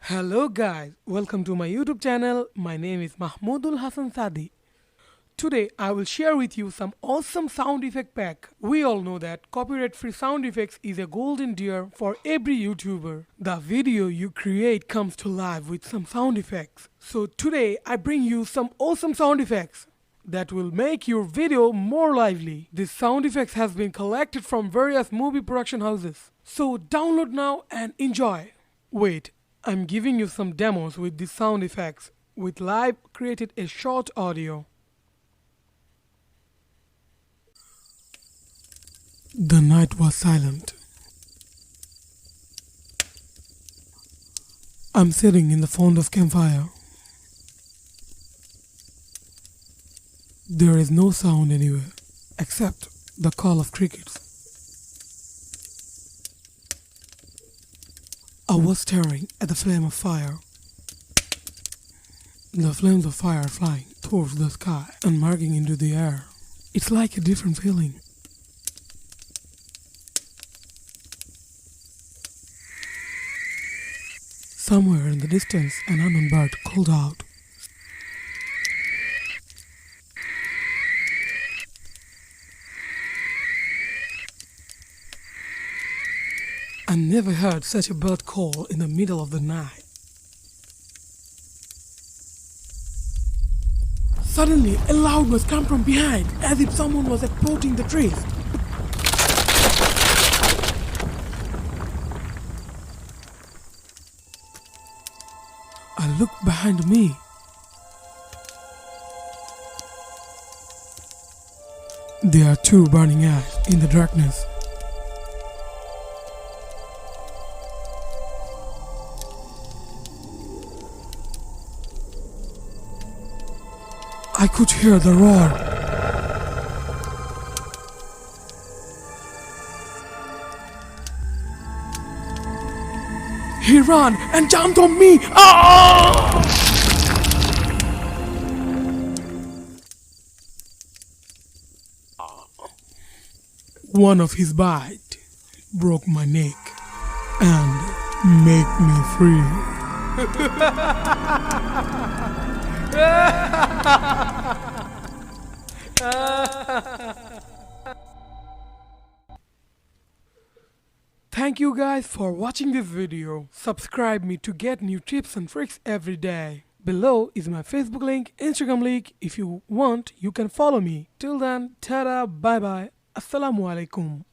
Hello guys, welcome to my YouTube channel. My name is Mahmudul Hasan Sadi. Today I will share with you some awesome sound effect pack. We all know that copyright free sound effects is a golden deer for every YouTuber. The video you create comes to life with some sound effects. So today I bring you some awesome sound effects that will make your video more lively. This sound effects has been collected from various movie production houses. So download now and enjoy. Wait, I'm giving you some demos with these sound effects. With live created a short audio. The night was silent. I'm sitting in the front of campfire. There is no sound anywhere except the call of crickets. I was staring at the flame of fire. The flames of fire are flying towards the sky and marking into the air. It's like a different feeling. Somewhere in the distance, an unknown bird called out. I never heard such a bird call in the middle of the night. Suddenly, a loud noise came from behind, as if someone was approaching the trees. I looked behind me. There are two burning eyes in the darkness. I could hear the roar. He ran and jumped on me. Ah! One of his bites broke my neck and made me free. Thank you guys for watching this video. Subscribe me to get new tips and tricks every day. Below is my Facebook link, Instagram link. If you want, you can follow me. Till then, tada, bye bye, assalamu alaikum.